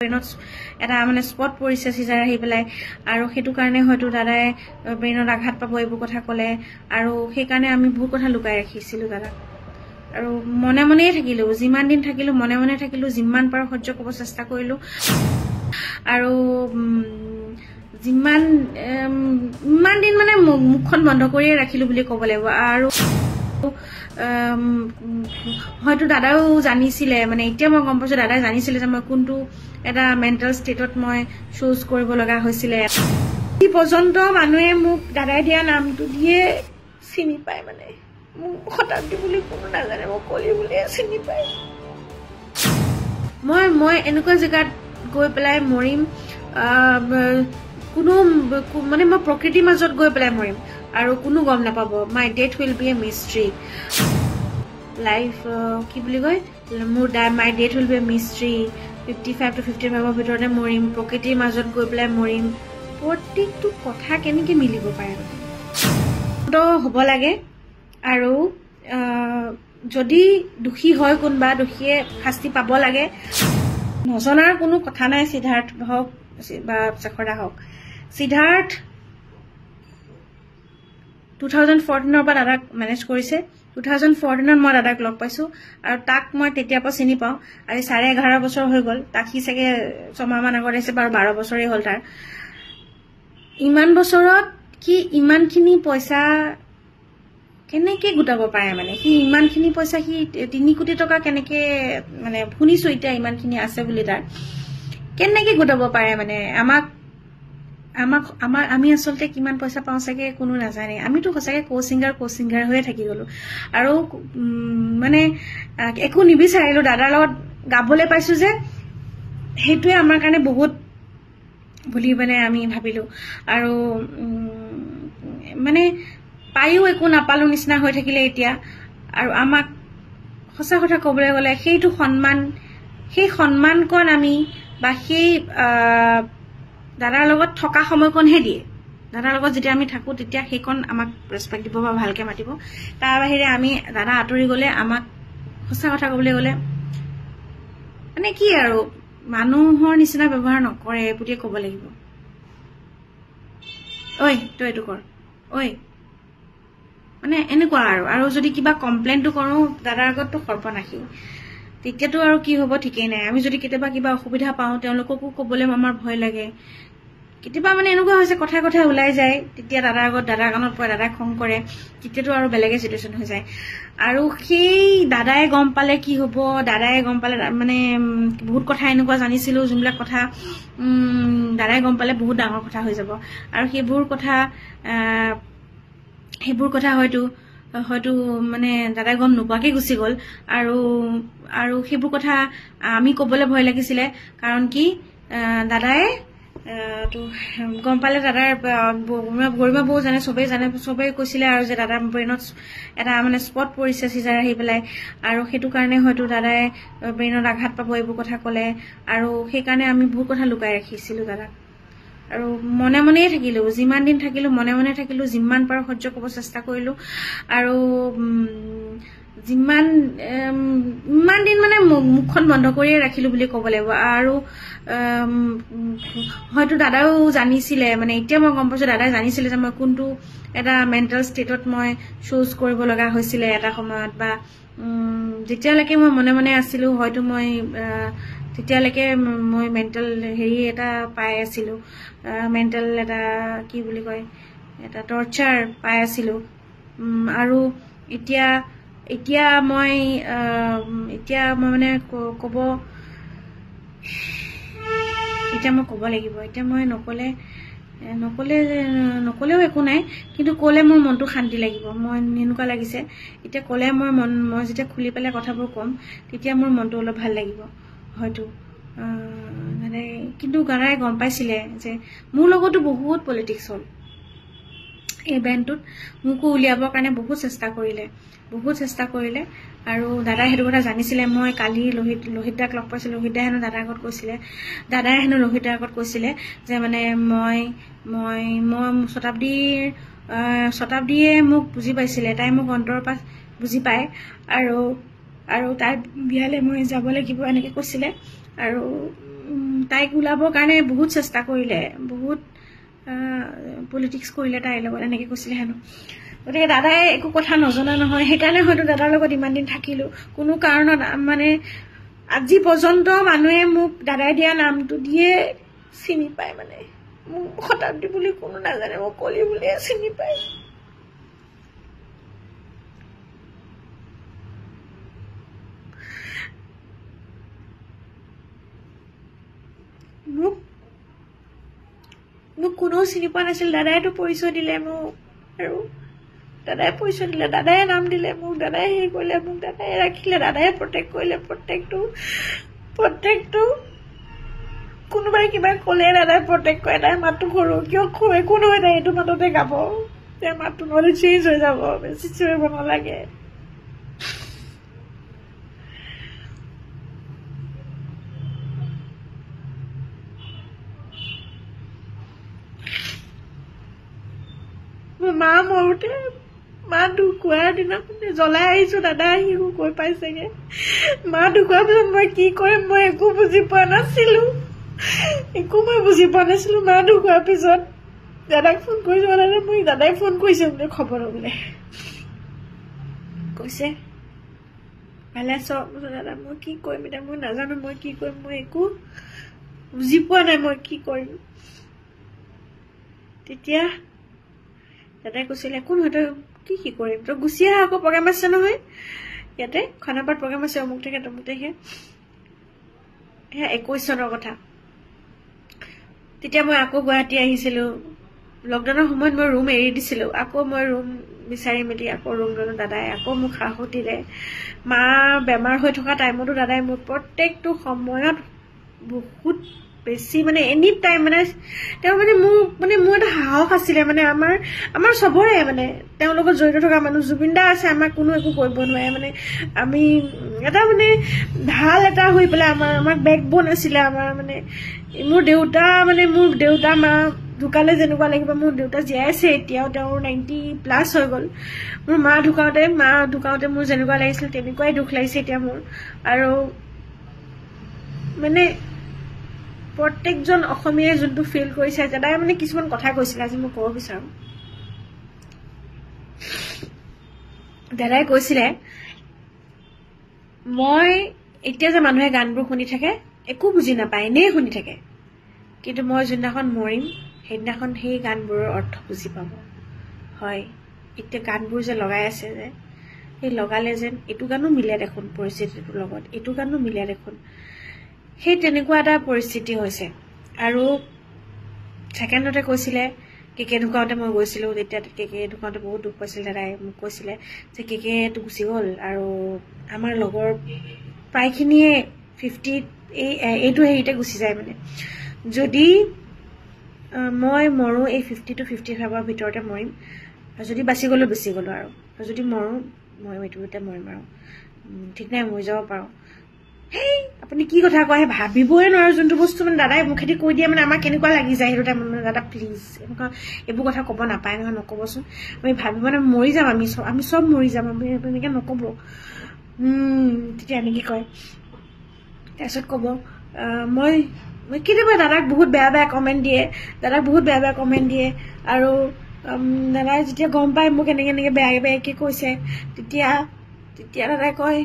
ব্ৰেইনত এটা মানে স্পট পৰিছে সিজাৰ আহি পেলাই আৰু সেইটো কাৰণে হয়তো দাদাই ব্ৰেইনত আঘাত পাব এইবোৰ কথা ক'লে আৰু সেইকাৰণে আমি বহুত কথা লুকাই ৰাখিছিলোঁ দাদাক আৰু মনে মনেই থাকিলোঁ যিমান দিন থাকিলোঁ মনে মনে থাকিলোঁ যিমান পাৰো সহ্য কৰিব চেষ্টা কৰিলোঁ আৰু ইমান দিন মানে মুখখন বন্ধ কৰিয়ে ৰাখিলোঁ বুলি ক'ব লাগিব আৰু হয়তো দাদাও জানিছিলে মানে এতিয়া মই গম পাইছোঁ দাদাই জানিছিলে যে মই কোনটো এটা মেণ্টেল ষ্টেটত মই শ্ব'জ কৰিব লগা হৈছিলে এই পৰ্যন্ত মানুহে মোক দাদাই দিয়া নামটো দিয়ে চিনি পায় মানে মোক শতাব্দী বুলি কোনো নাজানে মোক কলি বুলিয়ে চিনি পায় মই এনেকুৱা জেগাত গৈ পেলাই মৰিম কোনো মানে মই প্ৰকৃতিৰ মাজত গৈ পেলাই মৰিম আৰু কোনো গম নাপাব my death will be a mystery life কি বুলি কয় মোৰ my death will be a mystery 55 to 55 ভিতৰতে মৰিম প্ৰকৃতিৰ মাজত গৈ পেলাই মৰিম প্ৰত্যেকটো কথা কেনেকৈ মিলিব পাৰে তো হ'ব লাগে আৰু যদি দোষী হয় কোনোবা দোষীয়ে শাস্তি পাব লাগে নজনাৰ কোনো কথা নাই সিদ্ধাৰ্থ হওক বা শেখৰ দা হওক সিদ্ধাৰ্থ 2014 পৰা দাদাক মেনেজ কৰিছে 2014 মই দাদাক লগ পাইছোঁ আৰু তাক মই তেতিয়াৰ পৰা চিনি পাওঁ আজি 11.5 বছৰ হৈ গ'ল তাক সি চাগে 6 মাহমান আগত আহিছে বাৰু 12 বছৰেই হ'ল তাৰ ইমান বছৰত কি ইমানখিনি পইচা কেনেকৈ গোটাব পাৰে মানে সি ইমানখিনি পইচা সি 3 কোটি টকা কেনেকৈ মানে শুনিছোঁ এতিয়া ইমানখিনি আছে বুলি তাৰ কেনেকৈ গোটাব পাৰে মানে আমি আচলতে কিমান পইচা পাওঁ চাগে কোনো নাজানে আমিতো সঁচাকৈ কচিংগাৰ হৈয়ে থাকি গ'লোঁ আৰু মানে একো নিবিচাৰিলোঁ দাদাৰ লগত গাবলৈ পাইছোঁ যে সেইটোৱে আমাৰ কাৰণে বহুত বুলি মানে আমি ভাবিলোঁ আৰু মানে পায়ো একো নাপালোঁ নিচিনা হৈ থাকিলে এতিয়া আৰু আমাক সঁচা কথা ক'বলৈ গ'লে সেইটো সেই সন্মানকণ আমি বা সেই দাদাৰ লগত থকা সময়কণহে দিয়ে দাদাৰ লগত যেতিয়া আমি থাকোঁ তেতিয়া সেইকণ আমাক ৰেচপেক্ট দিব বা ভালকৈ মাতিব তাৰ বাহিৰে আমি দাদা আঁতৰি গ'লে আমাক সঁচা কথা ক'বলৈ গ'লে মানে কি আৰু মানুহৰ নিচিনা ব্যৱহাৰ নকৰে বুলিয়ে ক'ব লাগিব ঐ তই এইটো কৰ ঐ মানে এনেকুৱা আৰু যদি কিবা কমপ্লেইনটো কৰোঁ দাদাৰ আগততো সৰ্বনাশী তেতিয়াতো আৰু কি হ'ব ঠিকেই নাই আমি যদি কেতিয়াবা কিবা অসুবিধা পাওঁ তেওঁলোককো ক'বলৈ আমাৰ ভয় লাগে কেতিয়াবা মানে এনেকুৱা হৈছে কথাই ওলাই যায় তেতিয়া দাদাৰ আগত দাদাৰ কাণত পৰে দাদাই খং কৰে তেতিয়াতো আৰু বেলেগে চিটুৱেশ্যন হৈ যায় আৰু সেই দাদাই গম পালে কি হ'ব দাদাই গম পালে মানে বহুত কথা এনেকুৱা জানিছিলোঁ যোনবিলাক কথা দাদাই গম পালে বহুত ডাঙৰ কথা হৈ যাব আৰু সেইবোৰ কথা হয়তো মানে দাদাই গম নোপোৱাকৈ গুচি গ'ল আৰু সেইবোৰ কথা আমি ক'বলৈ ভয় লাগিছিলে কাৰণ কি দাদাই তো গম পালে দাদাৰ গৰিমা বৌ জানে চবেই কৈছিলে আৰু যে দাদাৰ ব্ৰেইনত এটা মানে স্পট পৰিছে সিজাৰ আহি পেলাই আৰু সেইটো কাৰণে হয়তো দাদাই ব্ৰেইনত আঘাত পাব এইবোৰ কথা ক'লে আৰু সেইকাৰণে আমি বহুত কথা লুকাই ৰাখিছিলোঁ দাদাক আৰু মনে মনেই থাকিলোঁ যিমান দিন থাকিলোঁ মনে মনে থাকিলোঁ যিমান পাৰো সহ্য কৰিব চেষ্টা কৰিলোঁ আৰু ইমান দিন মানে মুখখন বন্ধ কৰিয়ে ৰাখিলোঁ বুলি ক'ব লাগিব আৰু হয়তো দাদাও জানিছিলে মানে এতিয়া মই গম পাইছোঁ দাদাই জানিছিলে যে মই কোনটো এটা মেণ্টেল ষ্টেটত মই শ্ব'জ কৰিব লগা হৈছিলে এটা সময়ত বা যেতিয়ালৈকে মই মনে মনে আছিলোঁ হয়তো মই তেতিয়ালৈকে মই মেণ্টেল হেৰি এটা পাই আছিলোঁ মেণ্টেল এটা কি বুলি কয় এটা টৰ্চাৰ পাই আছিলোঁ আৰু এতিয়া মই মানে ক'ব লাগিব এতিয়া মই নক'লেও একো নাই কিন্তু ক'লে মোৰ মনটো শান্তি লাগিব মই এনেকুৱা লাগিছে এতিয়া ক'লে মই যেতিয়া খুলি পেলাই কথাবোৰ ক'ম তেতিয়া মোৰ মনটো অলপ ভাল লাগিব হয়তো মানে কিন্তু দাদাই গম পাইছিলে যে মোৰ লগতো বহুত পলিটিক্স হ'ল এই ব্ৰেণ্ডটোত মোকো উলিয়াবৰ কাৰণে বহুত চেষ্টা কৰিলে আৰু দাদাই সেইটো কথা জানিছিলে মই কালি লোহিত দাক লগ পাইছিলোঁ লোহিত দাই হেনো দাদাৰ আগত কৈছিলে যে মানে মই শতাব্দীয়ে মোক বুজি পাইছিলে তাই মোক অন্তৰৰ পৰা বুজি পায় আৰু তাই বিয়ালৈ মই যাব লাগিব এনেকৈ কৈছিলে আৰু তাইক ওলাবৰ কাৰণে বহুত চেষ্টা কৰিলে, বহুত পলিটিক্স কৰিলে তাইৰ লগত, এনেকৈ কৈছিলে হেনো। গতিকে দাদাই একো কথা নজনা নহয়, সেইকাৰণে হয়তো দাদাৰ লগত ইমান দিন থাকিলোঁ। কোনো কাৰণত মানে আজি পৰ্যন্ত মানুহে মোক দাদাই দিয়া নামটো দিয়ে চিনি পায়, মানে মোক শতাব্দী বুলি কোনো নাজানে, মোক কলি বুলিয়ে চিনি পায়। মোক কোনেও চিনি পোৱা নাছিল, দাদাইতো পৰিচয় দিলে মোক, আৰু দাদাই পৰিচয় দিলে, দাদাই নাম দিলে মোক, দাদাই হেৰি কৰিলে মোক, দাদাই ৰাখিলে, দাদাই প্ৰটেক্ট কৰিলে। প্ৰত্যেকটো কোনোবাই কিবা ক'লে দাদাই প্ৰটেক্ট কৰে। তাই মাতটো সৰু, কিয় একো নহয়, তাই এইটো মাততে গাব, তাই মাতটো নহ'লে চেঞ্জ হৈ যাব, বেছি চিঞৰিব নালাগে। মা মৰোতে, মা ঢুকুৱাৰ দিনাখনে জ্বলাই আহিছো, দাদা আহি কৈ পাইছেগে। মা ঢুকুৱাৰ পিছত মই কি কৰিম মই একো বুজি পোৱা নাছিলো, মা ঢুকুৱাৰ পিছত দাদাক ফোন কৰিছো, দাদাই ফোন কৰিছে বোলে খবৰ বোলে, কৈছে ভালে আছ? দাদা মই কি কৰিম এতিয়া, মই নাজানো মই কি কৰিম, মই একো বুজি পোৱা নাই মই কি কৰিম। তেতিয়া দাদাই কৈছিলে একো নহয়, তই কি কৰিম, তই গুচি আহ, আকৌ প্ৰগ্ৰাম আছে নহয় ইয়াতে, খানাপাৰাত প্ৰগ্ৰাম আছে, অমুক থাকে তমুক থাকে। সেয়া 21 চনৰ কথা। তেতিয়া মই আকৌ গুৱাহাটী আহিছিলো, লকডাউনৰ সময়ত মই ৰুম এৰি দিছিলো, আকৌ মই ৰুম বিচাৰি মেলি আকৌ ৰুম ললো। দাদাই আকৌ মোক সাহস দিলে। মা বেমাৰ হৈ থকা টাইমতো দাদাই মোক প্ৰত্যেকটো সময়ত বহুত বেছি, মানে এনি টাইম, মানে তেওঁ মানে মোৰ এটা সাহস আছিলে, মানে আমাৰ চবৰে, মানে তেওঁৰ লগত জড়িত থকা মানুহ জুবিন দা আছে, আমাক কোনো একো কৰিব নোৱাৰে, মানে আমি এটা মানে ভাল এটা হৈ পেলাই আমাক বেকবোন আছিলে আমাৰ। মানে মোৰ দেউতা মা ঢুকালে যেনেকুৱা লাগিব, মোৰ দেউতা জীয়াই আছে এতিয়াও, তেওঁৰ 90+ হৈ গ'ল। মোৰ মা ঢুকাওঁতে মোৰ যেনেকুৱা লাগিছিল তেনেকুৱাই দুখ লাগিছে এতিয়া মোৰ। আৰু মানে প্ৰত্যেকজন অসমীয়াই যোনটো ফিল কৰিছে, দাদাই মানে কিছুমান কথা কৈছিলে, আজি মই ক'ব বিচাৰো। দাদাই কৈছিলে, মই এতিয়া যে মানুহে গানবোৰ শুনি থাকে একো বুজি নাপায়, এনেই শুনি থাকে, কিন্তু মই যোনদিনাখন মৰিম সেইদিনাখন সেই গানবোৰৰ অৰ্থ বুজি পাব। হয়, এতিয়া গানবোৰ যে লগাই আছে যে, সেই লগালে যেন এইটো গানো মিলে দেখোন পৰিস্থিতিটোৰ লগত, এইটো গানো মিলে দেখোন, সেই তেনেকুৱা এটা পৰিস্থিতি হৈছে। আৰু ছেকেণ্ডতে কৈছিলে, কেকে ঢুকাওঁতে মই গৈছিলো, তেতিয়া কেকে ঢুকাওঁতে বহুত দুখ পাইছিল। দাদাই মোক কৈছিলে যে কেকেটো গুচি গ'ল, আৰু আমাৰ লগৰ প্ৰায়খিনিয়ে 50 এইটো হেৰিতে গুচি যায়। মানে যদি মই মৰো এই 50 to 55ৰ ভিতৰতে মৰিম, যদি বাচি গ'লো আৰু যদি মৰো মই এইটোতে মৰিম, আৰু ঠিক নাই মৰি যাব পাৰো। হেই আপুনি কি কথা কয়, ভাবিবই নোৱাৰো যোনটো বস্তু মানে দাদাই মুখেদি কৈ দিয়ে, মানে আমাৰ কেনেকুৱা লাগি যায় সেইটো টাইমত। মানে দাদা প্লিজ এনেকুৱা এইবোৰ কথা ক'ব নাপায় নহয়, নক'বচোন, আমি ভাবিব মানে মৰি যাম, আমি চব মৰি যাম, আমি এনেকৈ নক'ব। তেতিয়া এনেকৈ কয়। তাৰপিছত ক'ব মই কেতিয়াবা দাদাক বহুত বেয়া কমেণ্ট দিয়ে, আৰু দাদাই যেতিয়া গম পায় মোক এনেকৈ বেয়াকৈ কৈছে, তেতিয়া দাদাই কয়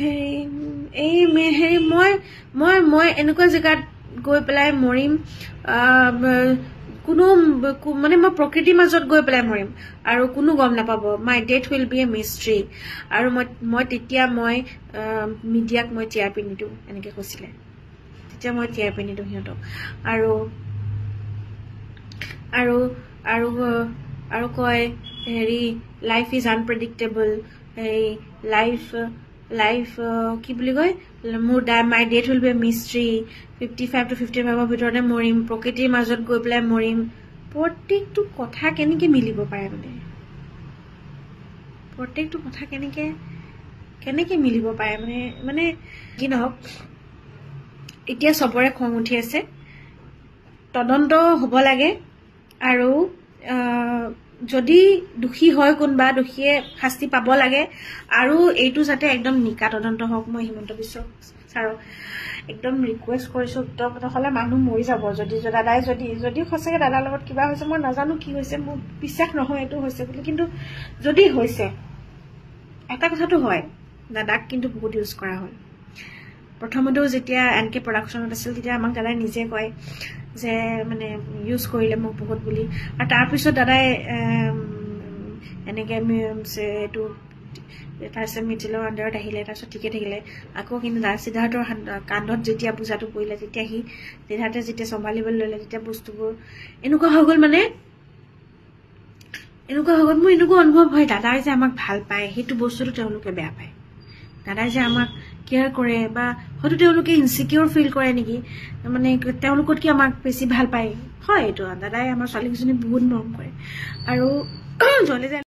হেৰি মই এনেকুৱা জেগাত গৈ পেলাই মৰিম, কোনো মানে মই প্ৰকৃতিৰ মাজত গৈ পেলাই মৰিম, আৰু কোনো গম নাপাব, my death will be a মিষ্ট্ৰি, আৰু তেতিয়া মই মিডিয়াক মই টিআৰপি নিদিওঁ, এনেকৈ কৈছিলে। তেতিয়া মই টিআৰপি নিদিওঁ সিহঁতক। আৰু কয় Harry life is unpredictable, Harry life কি বুলি কয়, my death will be a mystery, 55 to 55ৰ ভিতৰতে মৰিম, প্ৰকৃতিৰ মাজত গৈ পেলাই মৰিম। প্ৰত্যেকটো কথা কেনেকৈ মিলিব পাৰে, প্ৰত্যেকটো কথা কেনেকৈ মিলিব পাৰে, মানে কি নহওক, এতিয়া চবৰে খং উঠি আছে, তদন্ত হ'ব লাগে, আৰু যদি দোষী হয় কোনোবা, দোষীয়ে শাস্তি পাব লাগে, আৰু এইটো যাতে একদম নিকা তদন্ত হওক। মই হিমন্ত বিশ্ব ছাৰক একদম ৰিকুৱেষ্ট কৰিছো নহ'লে মানুহ মৰি যাব দাদাই যদি সঁচাকৈ দাদাৰ লগত কিবা হৈছে মই নাজানো কি হৈছে মোৰ বিশ্বাস নহয় এইটো হৈছে বুলি কিন্তু যদি হৈছে এটা কথাটো হয় দাদাক কিন্তু বহুত ইউজ কৰা হ'ল প্ৰথমতেও যেতিয়া এনকে প্ৰডাকশ্যনত আছিল তেতিয়া আমাক দাদাই নিজে কয় যে মানে ইউজ কৰিলে মোক বহুত বুলি আৰু তাৰপিছত দাদাই এনেকৈ এইটো তাৰপিছত মিডিলৰ আণ্ডাৰত আহিলে তাৰপিছত ঠিকে থাকিলে আকৌ কিন্তু সিদ্ধাৰ্থৰ কান্ধত যেতিয়া বোজাটো পৰিলে তেতিয়া সিদ্ধাৰ্থে যেতিয়া চম্ভালিবলৈ ল'লে তেতিয়া বস্তুবোৰ এনেকুৱা হৈ গ'ল মানে মোৰ এনেকুৱা অনুভৱ হয় দাদাই যে আমাক ভাল পায় সেইটো বস্তুটো তেওঁলোকে বেয়া পায় দাদাই যে আমাক কেয়াৰ কৰে বা হয়তো তেওঁলোকে ইনচিকিউৰ ফিল কৰে নেকি মানে তেওঁলোকতকৈ আমাক বেছি ভাল পায় হয় এইটো দাদাই আমাৰ ছোৱালীকেইজনী বহুত মৰম কৰে আৰু জলে